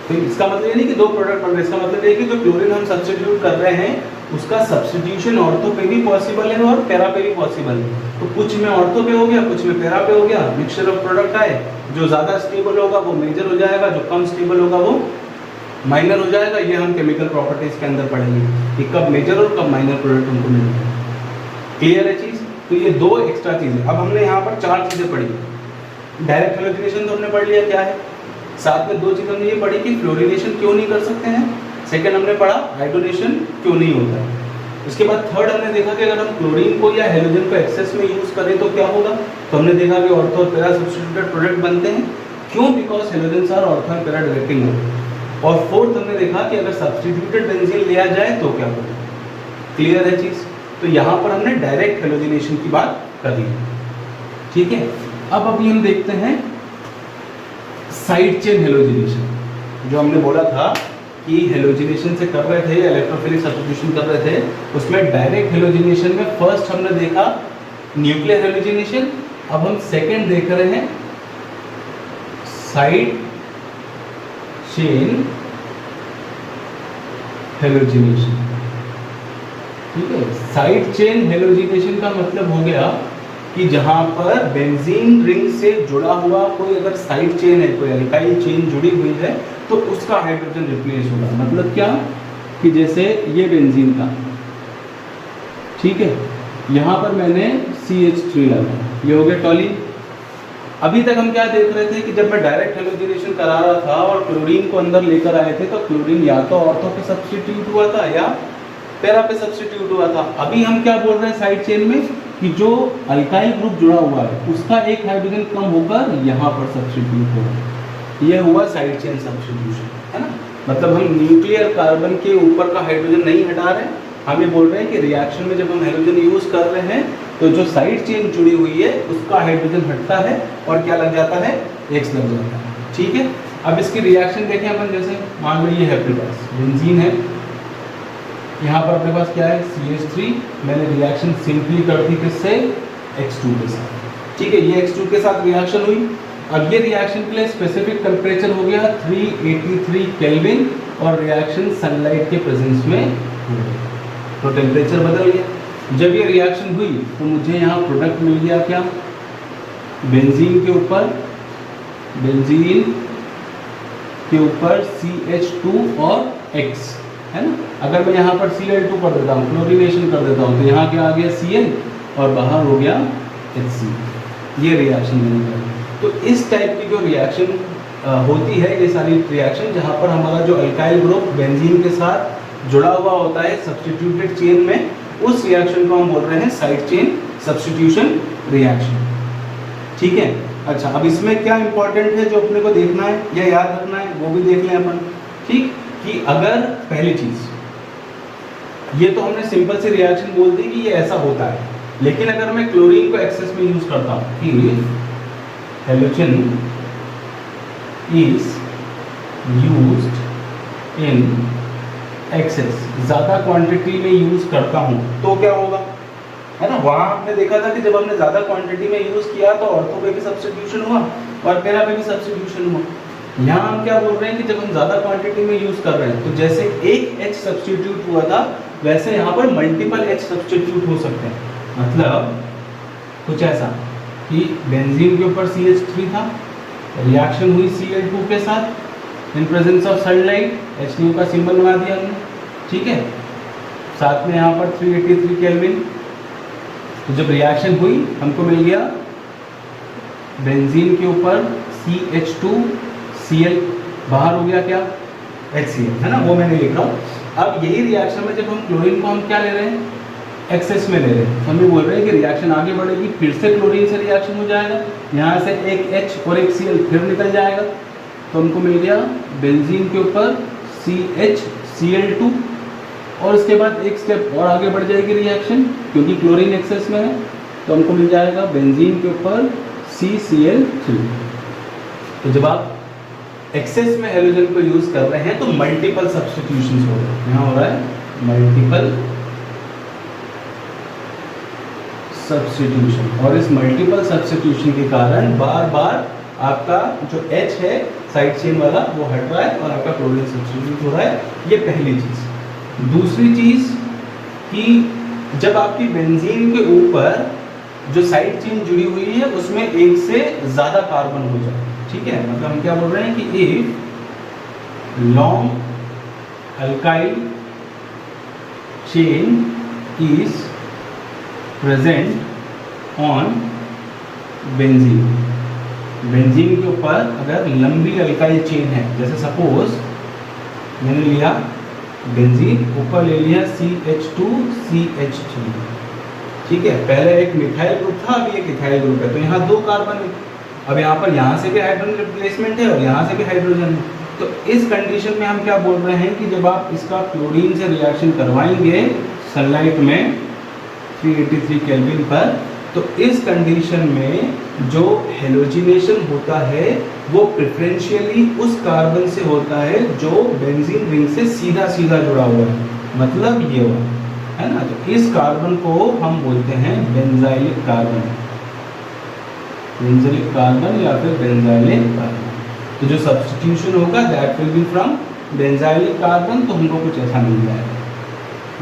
तो इसका मतलब ये नहीं कि दो प्रोडक्ट बन रहे, इसका मतलब ये कि जो क्लोरीन हम सब्स्टिट्यूट कर रहे हैं उसका सब्स्टिट्यूशन ऑर्थो पे भी पॉसिबल है और पैरा पे भी पॉसिबल है। तो कुछ में ऑर्थो पे हो गया, कुछ में पैरा पे हो गया, मिक्सचर ऑफ प्रोडक्ट आए। जो ज़्यादा स्टेबल होगा वो मेजर हो जाएगा, जो कम स्टेबल होगा वो माइनर हो जाएगा। ये हम केमिकल प्रॉपर्टीज के अंदर पढ़ेंगे कि कब मेजर और कब माइनर प्रोडक्ट हमको मिलते हैं। क्लियर है चीज़। तो ये दो एक्स्ट्रा चीज़ें। अब हमने यहाँ पर चार चीज़ें पढ़ी। डायरेक्ट हेलोजिनेशन तो हमने पढ़ लिया क्या है, साथ में दो चीज़ हमने ये पढ़ी कि फ्लोरिनेशन क्यों नहीं कर सकते हैं, सेकंड हमने पढ़ा हाइड्रोनेशन क्यों नहीं होता है। उसके बाद थर्ड हमने देखा कि अगर हम क्लोरीन को या हेलोजन को एक्सेस में यूज़ करें तो क्या होगा। तो हमने देखा कि ऑर्थो और पैरा सब्स्टिट्यूटेड प्रोडक्ट बनते हैं, क्यों, because halogens are ortho and para directing group. और फोर्थ हमने देखा कि अगर सब्स्टिट्यूटेड बेंजीन लिया जाए तो क्या होगा। क्लियर है चीज़। तो यहाँ पर हमने डायरेक्ट हेलोजिनेशन की बात कर ली, ठीक है। अब अभी हम देखते हैं साइड चेन हेलोजिनेशन। जो हमने बोला था कि हेलोजिनेशन से कर रहे थे, इलेक्ट्रोफिलिक सब्स्टिट्यूशन कर रहे थे, उसमें डायरेक्ट हेलोजिनेशन में फर्स्ट हमने देखा न्यूक्लियर हेलोजिनेशन। अब हम सेकंड देख रहे हैं साइड चेन हेलोजिनेशन, ठीक है। साइड चेन हेलोजिनेशन का मतलब हो गया कि जहां पर बेंजीन रिंग से जुड़ा हुआ कोई अगर साइड चेन है, कोई एल्काइल चेन जुड़ी हुई है तो उसका हाइड्रोजन रिप्लेस होगा। मतलब क्या कि जैसे ये बेंजीन था, ठीक है, यहाँ पर मैंने CH3 लगाया, ये हो गया टॉलीन। अभी तक हम क्या देख रहे थे कि जब मैं डायरेक्ट हेलोजिनेशन करा रहा था और क्लोरीन को अंदर लेकर आए थे तो क्लोरीन या तो ऑर्थो पे सब्स्टिट्यूट हुआ था या पैरा पे सब्स्टिट्यूट हुआ था। अभी हम क्या बोल रहे हैं साइड चेन में कि जो अल्काइल ग्रुप जुड़ा हुआ है उसका एक हाइड्रोजन कम होकर यहाँ पर सब्स्टिट्यूट होगा। यह हुआ साइड चेन सब्स्टिट्यूशन, है ना। मतलब हम न्यूक्लियर कार्बन के ऊपर का हाइड्रोजन नहीं हटा रहे, हम ये बोल रहे हैं कि रिएक्शन में जब हम हाइड्रोजन यूज कर रहे हैं तो जो साइड चेन जुड़ी हुई है उसका हाइड्रोजन हटता है और क्या लग जाता है, X लग जाता है, ठीक है। अब इसकी रिएक्शन देखें अपन, जैसे मान लो ये है अपने पास बेंजीन है, यहाँ पर अपने पास क्या है CH3, मैंने रिएक्शन सिंपली कर दी किससे, X2 के साथ, ठीक है। ये X2 के साथ रिएक्शन हुई। अब ये रिएक्शन के लिए स्पेसिफिक टेम्परेचर हो गया 383 केल्विन और रिएक्शन सनलाइट के प्रेजेंस में हो गई, तो टेम्परेचर बदल गया। जब ये रिएक्शन हुई तो मुझे यहाँ प्रोडक्ट मिल गया क्या, बेंजीन के ऊपर बेंजीन के ऊपर CH2 और X है ना। अगर मैं यहाँ पर Cl2 कर देता हूँ, क्लोरीनेशन कर देता हूँ, तो यहाँ क्या आ गया Cl और बाहर हो गया HC। ये रिएक्शन बनेगा। तो इस टाइप की जो रिएक्शन होती है, ये सारी रिएक्शन जहाँ पर हमारा जो अल्काइल ग्रुप बेंजीन के साथ जुड़ा हुआ होता है सब्स्टिट्यूटेड चेन में, उस रिएक्शन को हम बोल रहे हैं साइड चेन सब्स्टिट्यूशन रिएक्शन। ठीक है। अच्छा, अब इसमें क्या इंपॉर्टेंट है जो अपने को देखना है या याद रखना है, वो भी देख लें अपन। ठीक, कि अगर पहली चीज ये तो हमने सिंपल सी रिएक्शन बोल दी कि ये ऐसा होता है, लेकिन अगर मैं क्लोरीन को एक्सेस में यूज करता हूँ कि halogen is used in excess, ज्यादा क्वांटिटी में यूज करता हूँ, तो क्या होगा, है ना। वहां हमने देखा था कि जब हमने ज्यादा क्वांटिटी में यूज किया तो ऑर्थो पे भी सब्स्टिट्यूशन हुआ और पैरा पे भी सब्स्टिट्यूशन हुआ। यहाँ हम क्या बोल रहे हैं कि जब हम ज्यादा क्वांटिटी में यूज कर रहे हैं तो जैसे एक H सब्स्टिट्यूट हुआ था, वैसे यहाँ पर मल्टीपल H सब्स्टिट्यूट हो सकते हैं। मतलब कुछ ऐसा कि बेंजीन के ऊपर CH3 था, रिएक्शन हुई Cl2 के साथ in presence of sunlight, H का सिंबल बना दिया हमने। ठीक है, साथ में यहाँ पर 383 केल्विन। तो जब रिएक्शन हुई हमको मिल गया बेंजीन के ऊपर CH2 Cl, बाहर हो गया क्या HCl, है ना, वो मैं नहीं लिख रहा हूँ। अब यही रिएक्शन में जब हम क्लोरीन को हम क्या ले रहे हैं, एक्सेस में ले रहे हैं, हम ये बोल रहे हैं कि रिएक्शन आगे बढ़ेगी, फिर से क्लोरीन से रिएक्शन हो जाएगा, यहाँ से एक H और एक Cl फिर निकल जाएगा, तो हमको मिल गया बेंजीन के ऊपर CH Cl2, और उसके बाद एक स्टेप और आगे बढ़ जाएगी रिएक्शन, क्योंकि क्लोरीन एक्सेस में है, तो हमको मिल जाएगा बेंजीन के ऊपर CCl3। तो जब आप एक्सेस में हेलोजन को यूज कर रहे हैं तो मल्टीपल सब्स्टिट्यूशंस हो रहे हैं, यहाँ हो रहा है मल्टीपल सब्स्टिट्यूशन, और इस मल्टीपल सब्स्टिट्यूशन के कारण बार बार आपका जो H है साइड चेन वाला वो हट रहा है और आपका क्लोरीन सब्स्टिट्यूट हो रहा है। ये पहली चीज। दूसरी चीज कि जब आपकी बेंजीन के ऊपर जो साइड चेन जुड़ी हुई है उसमें एक से ज्यादा कार्बन हो जाए, ठीक है, मतलब हम क्या बोल रहे हैं कि if long alkyl chain is present on benzene, benzene के ऊपर अगर लंबी अल्काइल चेन है, जैसे सपोज मैंने लिया बेंजीन, ऊपर ले लिया CH2 CH3, ठीक है, पहले एक मिथाइल ग्रुप था, अभी एक इथाइल ग्रुप है, तो यहाँ दो कार्बन है। अब यहाँ पर यहाँ से भी हाइड्रोजन रिप्लेसमेंट है और यहाँ से भी हाइड्रोजन है। तो इस कंडीशन में हम क्या बोल रहे हैं कि जब आप इसका क्लोरीन से रिएक्शन करवाएंगे सनलाइट में 383 केल्विन पर, तो इस कंडीशन में जो हेलोजिनेशन होता है वो प्रेफरेंशियली उस कार्बन से होता है जो बेंजीन रिंग से सीधा सीधा जुड़ा हुआ है, मतलब ये हुआ, है ना। तो इस कार्बन को हम बोलते हैं बेंजाइलिक कार्बन, बेंजाइलिक कार्बन या फिर बेंजाइलिक कार्बन। तो जो सब्स्टिट्यूशन होगा that will be from benzylic carbon, तो हमको कुछ ऐसा मिल जाएगा,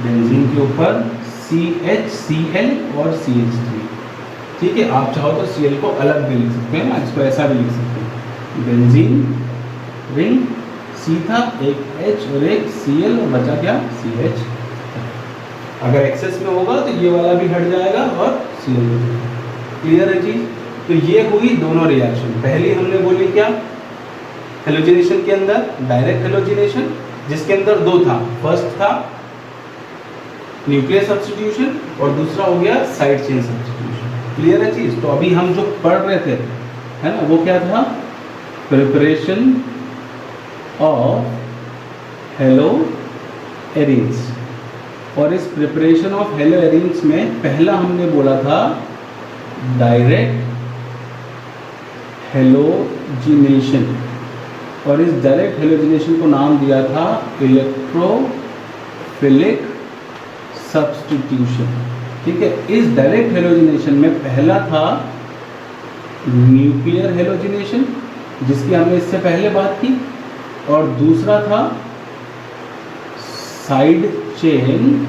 बेंजीन के ऊपर CH Cl और CH3, ठीक है। आप चाहो तो Cl को अलग भी लिख सकते हैं ना, इसको ऐसा भी लिख सकते हैं, बेंजीन रिंग सीधा एक H और एक Cl और बचा क्या CH। अगर एक्सेस में होगा तो ये वाला भी हट जाएगा और Cl हो जाएगा। क्लियर है चीज। तो ये हुई दोनों रिएक्शन। पहली हमने बोली क्या, हेलोजिनेशन के अंदर डायरेक्ट हेलोजिनेशन, जिसके अंदर दो था, फर्स्ट था न्यूक्लियर सब्स्टिट्यूशन और दूसरा हो गया साइड चेन सब्स्टिट्यूशन। क्लियर है चीज। तो अभी हम जो पढ़ रहे थे, है ना, वो क्या था, प्रिपरेशन ऑफ हेलो एरिन्स। और इस प्रिपरेशन ऑफ हेलो एरिन्स में पहला हमने बोला था डायरेक्ट हेलोजिनेशन, और इस डायरेक्ट हेलोजिनेशन को नाम दिया था इलेक्ट्रोफिलिक सब्स्टिट्यूशन, ठीक है। इस डायरेक्ट हेलोजिनेशन में पहला था न्यूक्लियर हेलोजिनेशन, जिसकी हमने इससे पहले बात की, और दूसरा था साइड चेन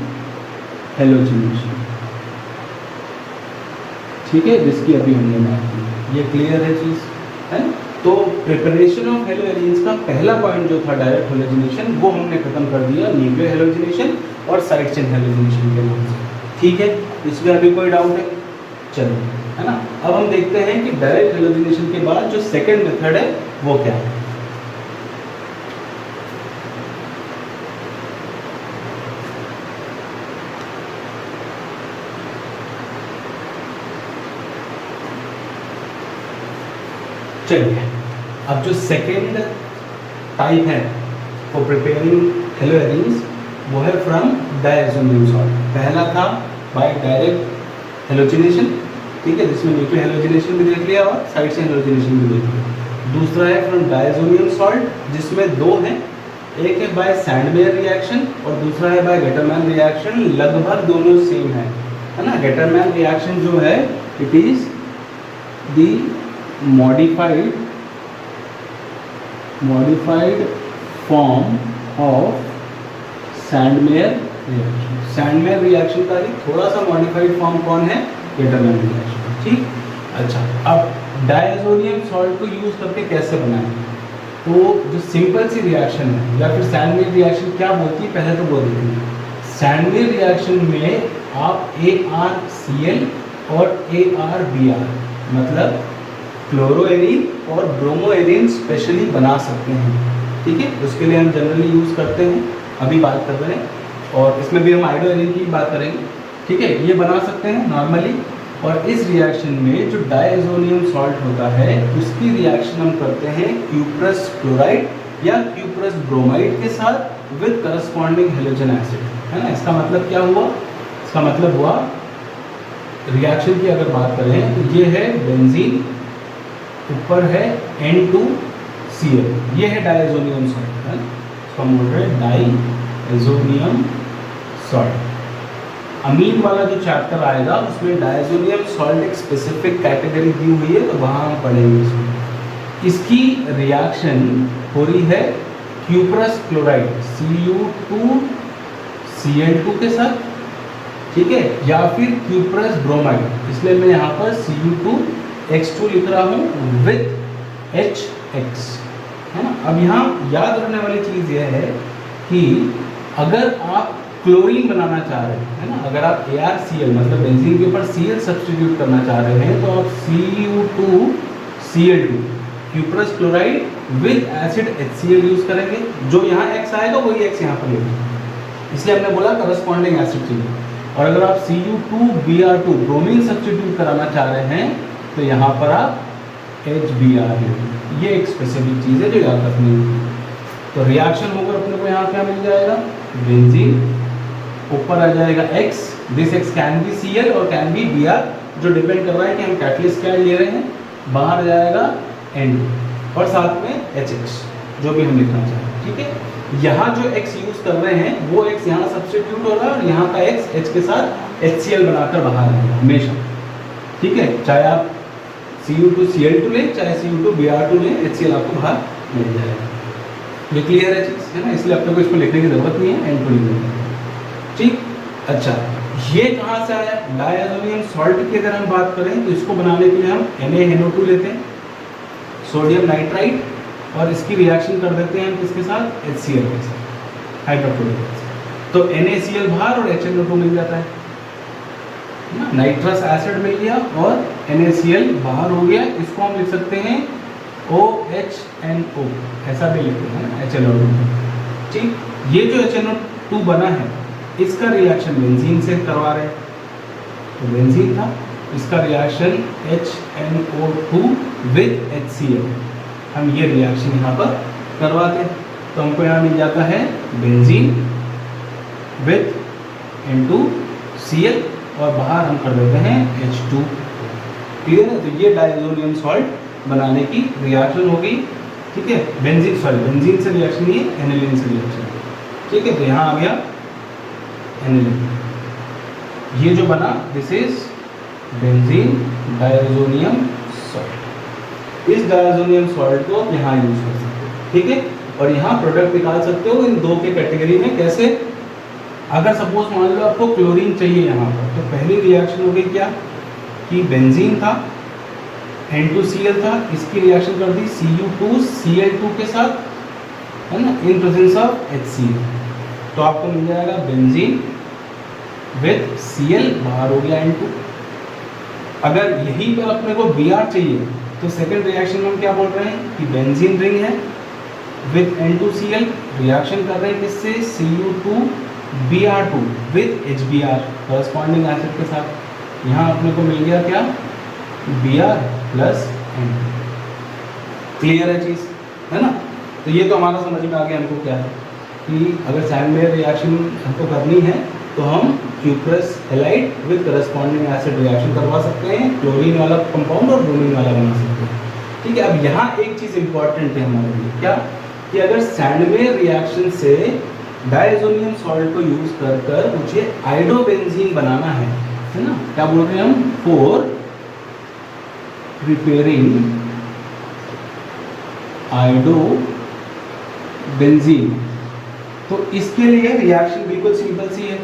हेलोजिनेशन, ठीक है, जिसकी अभी हमने बात की। ये क्लियर है चीज, है। तो प्रिपरेशन ऑफ हेलोजेनिन्स का पहला पॉइंट जो था डायरेक्ट हेलोजिनेशन, वो हमने खत्म कर दिया न्यूक्लियर हेलोजिनेशन और साइड चेन हेलोजिनेशन के नाम से। ठीक है, इसमें अभी कोई डाउट है? चलो, है ना। अब हम देखते हैं कि डायरेक्ट हेलोजिनेशन के बाद जो सेकंड मेथड है वो क्या है। चलिए, अब जो सेकेंड टाइप है फॉर प्रिपेयरिंग हेलोजेनिन्स वो है फ्रॉम डायज़ोनियम सॉल्ट। पहला था बाय डायरेक्ट हेलोजिनेशन, ठीक है, जिसमें न्यूक्लियर हेलोजिनेशन भी देख लिया और साइड से हेलोजिनेशन भी देख लिया। दूसरा है फ्रॉम डायज़ोनियम सॉल्ट, जिसमें दो हैं, एक है बाय सैंडमेयर रिएक्शन और दूसरा है बाय गेटरमैन रिएक्शन। लगभग दोनों सेम है ना। गेटरमैन रिएक्शन जो है it is the modified form of Sandmeyer reaction. Sandmeyer reaction का ही थोड़ा सा मॉडिफाइड फॉर्म कौन है? Gattermann reaction. ठीक, अच्छा, अब डायज़ोनियम सॉल्ट को यूज करके कैसे बनाएं? तो जो सिंपल सी रिएक्शन है या फिर सैंडमेयर रिएक्शन क्या बोलती है, पहले तो वो देखेंगे। सैंडमेयर रिएक्शन में आप ArCl और ArBr मतलब क्लोरोएरीन और ब्रोमोएरीन स्पेशली बना सकते हैं। ठीक है, उसके लिए हम जनरली यूज़ करते हैं, अभी बात कर रहे हैं, और इसमें भी हम आयोडोएरीन की बात करेंगे। ठीक है, ये बना सकते हैं नॉर्मली। और इस रिएक्शन में जो डायज़ोनियम सॉल्ट होता है उसकी रिएक्शन हम करते हैं क्यूप्रस क्लोराइड या क्यूप्रस ब्रोमाइड के साथ विद करस्पॉन्डिंग हेलोजन एसिड, है ना। इसका मतलब क्या हुआ? इसका मतलब हुआ रिएक्शन की अगर बात करें तो ये है बेंजीन, ऊपर है N2Cl, ये है डायज़ोनियम सॉल्ट, है ना। इसको हम बोल रहे हैं डायज़ोनियम सॉल्ट। अमीन वाला जो चैप्टर आएगा उसमें डायज़ोनियम सॉल्ट एक स्पेसिफिक कैटेगरी दी हुई है, तो वहाँ हम पढ़ेंगे इसमें। इसकी रिएक्शन हो रही है क्यूप्रस क्लोराइड Cu2Cl2 के साथ, ठीक है, या फिर क्यूप्रस ब्रोमाइड, इसलिए मैं यहाँ पर Cu2X2 लिख रहा हूँ विथ HX, है ना। अब यहाँ याद रखने वाली चीज़ यह है कि अगर आप क्लोरीन बनाना चाह रहे हैं, है ना, अगर आप ArCl मतलब बेंजीन के ऊपर Cl सब्स्टिट्यूट करना चाह रहे हैं तो आप Cu2Cl2 cuprous chloride with acid HCl use करेंगे। जो यहाँ X आएगा वही X यहाँ पर लेंगे, इसलिए हमने बोला करस्पॉन्डिंग एसिड चाहिए। और अगर आप Cu2Br2 ब्रोमीन सब्स्टिट्यूट कराना चाह रहे हैं तो यहाँ पर आप HBr लेंगे। ये एक स्पेसिफिक चीज़ है जो याद रखनी है। तो रिएक्शन होकर अपने को यहाँ क्या मिल जाएगा? बेंजीन, ऊपर आ जाएगा X, this X can be Cl और कैन बी Br, जो डिपेंड कर रहा है कि हम कैटलिस्ट क्या ले रहे हैं। बाहर आ जाएगा N और साथ में HX, जो भी हम लिखना चाहें। ठीक है, यहाँ जो X यूज कर रहे हैं वो X यहाँ सब्स्टिट्यूट हो रहा है और यहाँ का X H के साथ HCl बनाकर बाहर आएगा हमेशा। ठीक है, चाहे आप Cu2Cl2 लें चाहे Cu2Br2 लें, HCl आपको बाहर मिल जाएगा। ये क्लियर है चीज़, है ना, इसलिए अपने को इसको लिखने की जरूरत नहीं है, N2 लिखने की। ठीक, अच्छा, ये कहाँ से आया? डायज़ोनियम सॉल्ट की अगर हम बात करें तो इसको बनाने के लिए हम NaNO2 लेते हैं, सोडियम नाइट्राइट, और इसकी रिएक्शन कर देते हैं हम किसके साथ? HCl के साथ, हाइड्रोक्लोरिक एसिड। तो NaCl बाहर और HNO2 मिल जाता है, नाइट्रस एसिड मिल गया और NaCl बाहर हो गया। इसको हम लिख सकते हैं OHNO, ऐसा भी लिखते हैं ना, HNO2। ठीक, ये जो HNO2 बना है इसका रिएक्शन बेंजीन से करवा रहे हैं, तो बेंजीन था, इसका रिएक्शन HNO2 विद HCl, हम ये रिएक्शन यहाँ पर करवाते हैं, तो हमको यहाँ मिल जाता है बेंजीन विद N2Cl और बाहर हम कर देते हैं H2। क्लियर है? तो ये डायज़ोनियम सॉल्ट बनाने की रिएक्शन हो गई। ठीक है, बेंजीन से रिएक्शन नहीं है, एनिलीन से रिएक्शन। ठीक है, तो यहाँ आ गया एनिलीन, ये जो बना this is benzene diazonium salt. इस डायज़ोनियम सॉल्ट को आप यहाँ यूज कर सकते हो। ठीक है, और यहाँ प्रोडक्ट निकाल सकते हो इन दो के कैटेगरी में। कैसे? अगर सपोज मान लो आपको क्लोरीन चाहिए यहाँ पर, तो पहली रिएक्शन हो गई क्या कि बेंजीन था, N2Cl था, इसकी रिएक्शन कर दी Cu2Cl2 के साथ, है ना, इन प्रेजेंस ऑफ HCl, तो आपको मिल जाएगा बेंजीन विद Cl, बाहर हो गया N2। अगर यहीं पर अपने को Br चाहिए तो सेकेंड रिएक्शन में हम क्या बोल रहे हैं कि बेंजीन रिंग है विद N2Cl, रिएक्शन कर रहे हैं किससे, Cu2Br2 with HBr corresponding acid के साथ। यहाँ अपने को मिल गया क्या, Br प्लस N2। क्लियर है चीज़, है ना। तो ये तो हमारा समझ में आ गया हमको क्या है कि अगर सैंडवेयर रिएक्शन हमको करनी है तो हम cuprous halide with corresponding acid reaction करवा सकते हैं, क्लोरीन वाला कंपाउंड और ब्रोमीन वाला बना सकते हैं। ठीक है, अब यहाँ एक चीज़ इंपॉर्टेंट है हमारे लिए, क्या कि अगर सैंडवेयर रिएक्शन से डायज़ोनियम सॉल्ट को यूज कर कर मुझे आइडोबेंजीन बनाना है ना, क्या बोल रहे हैं हम, फॉर प्रिपेयरिंग आइडोबेंजीन, तो इसके लिए रिएक्शन बिल्कुल सिंपल सी है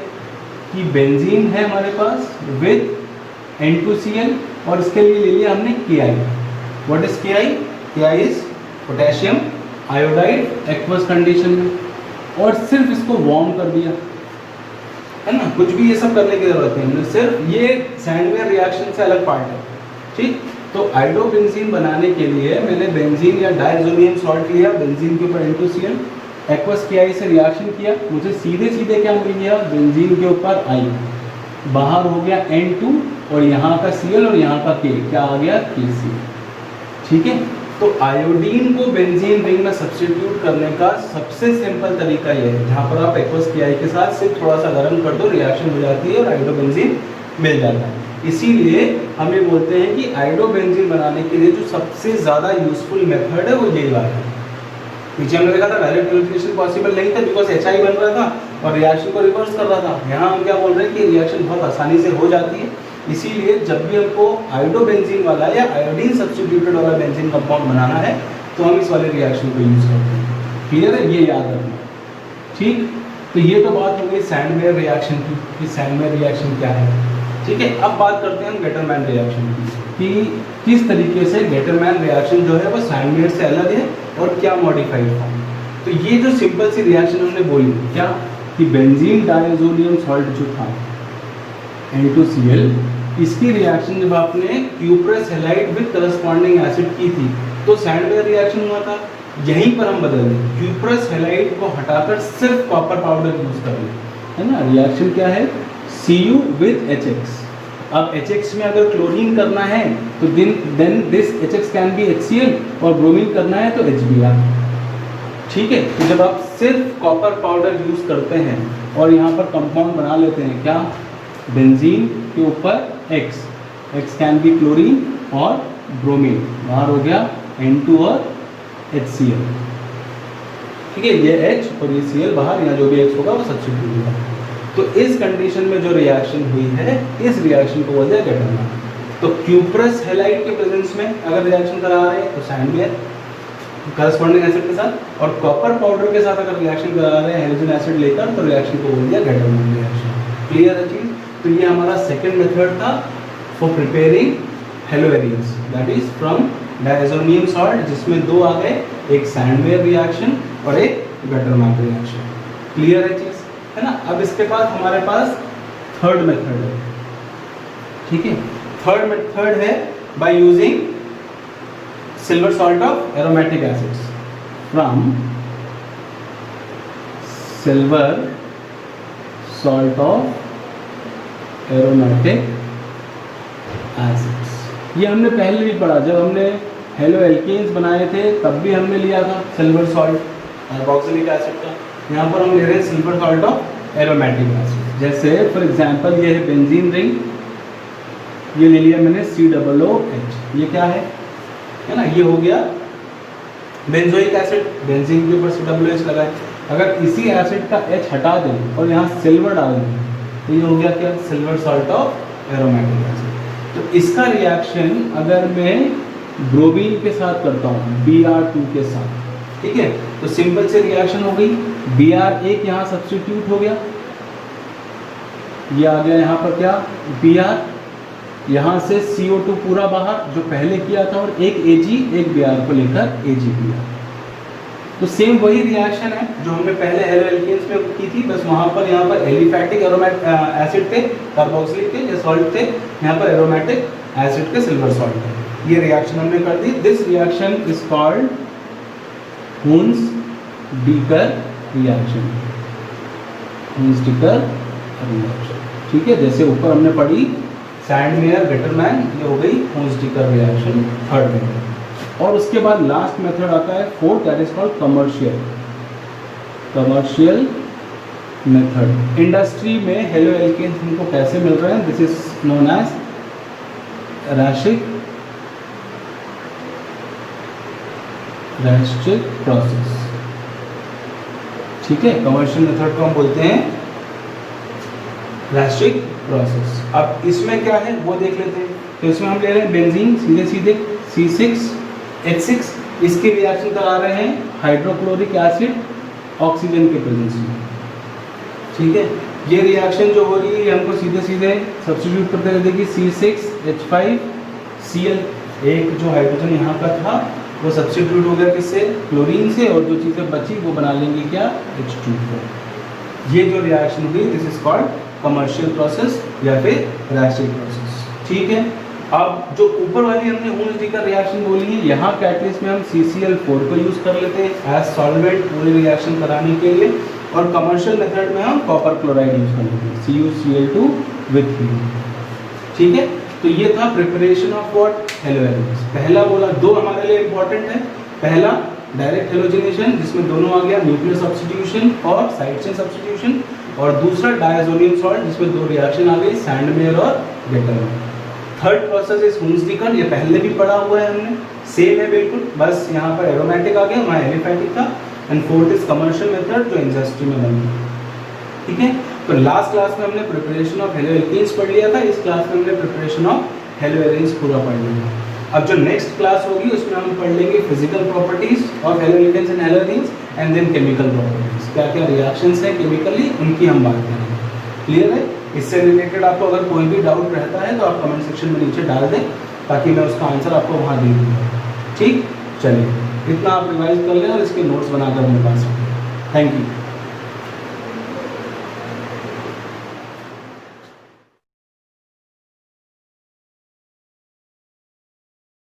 कि बेंजीन है हमारे पास विद N2Cl और इसके लिए ले लिया हमने Ki। What is Ki? Ki is potassium iodide aqueous condition में, और सिर्फ इसको वार्म कर दिया, है ना, कुछ भी ये सब करने की जरूरत नहीं है, सिर्फ ये सैंडवेयर रिएक्शन से अलग पार्ट है। ठीक, तो आइडोबेंजीन बनाने के लिए मैंने बेंजीन या डायज़ोनियम सॉल्ट लिया, बेंजीन के ऊपर N2Cl, एक्वस Ki से रिएक्शन किया, मुझे सीधे सीधे क्या मिल गया, बेंजीन के ऊपर I, बाहर हो गया N2 और यहाँ का Cl और यहाँ का K, क्या आ गया, Kc। ठीक है, तो आयोडीन को बेंजीन रिंग में सब्स्टिट्यूट करने का सबसे सिंपल तरीका यह है, जहाँ पर आप एक्वस Ki के साथ सिर्फ थोड़ा सा गर्म कर दो, रिएक्शन हो जाती है और आइडोबेंजीन मिल जाता है। इसीलिए हम ये बोलते हैं कि आइडोबेंजीन बनाने के लिए जो सबसे ज़्यादा यूजफुल मेथड है वो यही वाला है। पीछे हमने देखा था डायरेक्ट प्यूरिफिकेशन पॉसिबल नहीं था बिकॉज HI बन रहा था और रिएक्शन को रिवर्स कर रहा था। यहाँ हम क्या बोल रहे हैं कि रिएक्शन बहुत आसानी से हो जाती है, इसीलिए जब भी हमको आइडोबेंजीन वाला या आयोडीन सब्स्टिट्यूटेड वाला बेंजीन कंपाउंड बनाना है तो हम इस वाले रिएक्शन को यूज़ करते हैं। क्लियर है, ये याद रखना। ठीक, तो ये तो बात हो गई सैंडवेयर रिएक्शन की कि सैंडवेयर रिएक्शन क्या है। ठीक है, अब बात करते हैं हम गेटरमैन रिएक्शन की कि किस तरीके से गेटरमैन रिएक्शन जो है वो सैंडवेयर से अलग है और क्या मॉडिफाइड फॉर्म। तो ये जो सिंपल सी रिएक्शन हमने बोली क्या कि बेंजीन डायज़ोनियम सॉल्ट जो था N2Cl, इसकी रिएक्शन जब आपने cuprous halide with corresponding acid की थी तो सैंडवेयर रिएक्शन हुआ था। यहीं पर हम बदल दें, क्यूप्रस हैलाइड को हटाकर सिर्फ कॉपर पाउडर यूज कर लें, है ना। रिएक्शन क्या है, Cu with HX। अब HX में अगर क्लोरीन करना है तो then this HX can be HCl और ब्रोमीन करना है तो HBr। ठीक है, तो जब आप सिर्फ कॉपर पाउडर यूज करते हैं और यहाँ पर कंपाउंड बना लेते हैं क्या, बेंजीन के ऊपर X कैन बी क्लोरीन और ब्रोमीन, बाहर हो गया N2 और HCl। ठीक है, ये H और ये Cl बाहर, यहाँ जो भी X होगा वो सब्स्टिट्यूट होगा। तो इस कंडीशन में जो रिएक्शन हुई है इस रिएक्शन को बोलते हैं गेटरमैन। तो क्यूप्रस हैलाइड के प्रेजेंस में अगर रिएक्शन करा रहे हैं तो सैंडवेयर करस्पॉन्डिंग एसिड के साथ, और कॉपर पाउडर के साथ अगर रिएक्शन करा रहे हैं हेलोजन एसिड लेकर तो रिएक्शन को बोल दिया गेटरमैन रिएक्शन। क्लियर है चीज। तो ये हमारा सेकेंड मेथड था for preparing haloarenes, that is from diazonium salt, जिसमें दो आ गए, एक सैंडवेयर रिएक्शन और एक गेटरमैन रिएक्शन। क्लियर है चीज, है ना। अब इसके बाद हमारे पास थर्ड मेथड है। ठीक है, थर्ड मेथड है by using silver salt of aromatic acids, from silver salt of aromatic acids. ये हमने पहले भी पढ़ा, जब हमने हेलो एल्केन्स बनाए थे तब भी हमने लिया था सिल्वर सॉल्ट कार्बोक्सिलिक एसिड का। यहाँ पर हम ले रहे हैं silver salt of aromatic acid. जैसे फॉर एग्जांपल ये है बेंजीन रिंग, ये ले लिया मैंने COOH, ये क्या है ना, ये हो गया बेंजोइक एसिड, बेंजीन के ऊपर COOH लगाए। अगर इसी एसिड का H हटा दें और यहाँ सिल्वर डाल दें तो ये हो गया क्या, silver salt of aromatic acid. तो इसका रिएक्शन अगर मैं ब्रोमीन के साथ करता हूँ, Br2 के साथ, ठीक है, तो सिंपल से रिएक्शन हो गई, Br1 यहाँ सब्स्टिट्यूट हो गया, ये आ गया यहाँ पर क्या Br, यहाँ से CO2 पूरा बाहर जो पहले किया था, और एक Ag एक Br को लेकर AgBr। तो सेम वही रिएक्शन है जो हमने पहले हेलोएल्केन्स में की थी, बस वहाँ पर यहाँ पर एलिफैटिक एसिड थे, कार्बोक्सिलिक थे या सॉल्ट थे, यहाँ पर एरोमेटिक एसिड के सिल्वर सॉल्ट थे। ये रिएक्शन हमने कर दी। This reaction is called Hunsdiecker reaction. Hunsdiecker reaction, ठीक है। जैसे ऊपर हमने पढ़ी सैंडमेयर गेटरमैन, ये हो गई हुन्स-डीकर रिएक्शन, थर्ड मेथड। और उसके बाद लास्ट मेथड आता है fourth, that is called commercial method. Industry में हेलोएल्केन्स हमको कैसे मिल रहे हैं? This is known as Raschig process, ठीक है। कमर्शियल मेथड को हम बोलते हैं रैस्टिक प्रोसेस। अब इसमें क्या है वो देख लेते हैं। तो इसमें हम ले रहे हैं बेंजीन, सीधे सीधे C6H6, इसके रिएक्शन करा रहे हैं हाइड्रोक्लोरिक एसिड ऑक्सीजन के प्रेजेंस में, ठीक है। ये रिएक्शन जो हो रही है हमको सीधे सीधे सब्स्टिट्यूट करते रह देगी C6H5Cl, एक जो हाइड्रोजन यहाँ का था वो सब्स्टिट्यूट हो गया किससे? क्लोरीन से, और जो चीज़ें बची वो बना लेंगे क्या? H2O। ये जो रिएक्शन हुई this is called commercial process या फिर रैस्टिक प्रोसेस, ठीक है। अब जो ऊपर वाली हमने हुन्स-डीकर रिएक्शन बोली है, यहाँ कैटलिस्ट में हम CCl4 को यूज़ कर लेते हैं एज सॉल्वेंट पूरी रिएक्शन कराने के लिए, और कमर्शियल मेथड में हम कॉपर क्लोराइड यूज़ कर लेते हैं CuCl2 विथ हीलियम, ठीक है। तो ये था प्रिपरेशन ऑफ व्हाट? हेलोएल्केन्स। पहला बोला, दो हमारे लिए इंपॉर्टेंट है। पहला डायरेक्ट हेलोजनेशन, जिसमें दोनों आ गया, न्यूक्लियर सब्स्टिट्यूशन और साइड चेन सब्स्टिट्यूशन, और दूसरा डायजोनियम सॉल्ट, जिसमें दो रिएक्शन आ गई, सैंडमेयर और गेटरमैन। थर्ड प्रोसेस इज हुन्स-डीकर, ये पहले भी पढ़ा हुआ है हमने, सेम है बिल्कुल, बस यहाँ पर एरोमेटिक आ गया, वहाँ एलिफैटिक था। And fourth is commercial method जो इंडस्ट्री में बनी, ठीक है। तो लास्ट क्लास में हमने प्रिपरेशन ऑफ हेलोएल्केन्स पढ़ लिया था, इस क्लास में हमने प्रिपरेशन ऑफ हेलोएरेन्स पूरा पढ़ लिया। अब जो नेक्स्ट क्लास होगी उसमें हम पढ़ लेंगे physical properties of haloalkanes and haloarenes, and then chemical properties, क्या क्या रिएक्शंस हैं केमिकली, उनकी हम बात करेंगे। क्लियर है? इससे रिलेटेड आपको अगर कोई भी डाउट रहता है तो आप कमेंट सेक्शन में नीचे डाल दें, ताकि मैं उसका आंसर आपको वहाँ दे दूँगा, ठीक। चलिए, इतना आप रिवाइज कर लें और इसके नोट्स बनाकर अपने पास रखें। Thank you.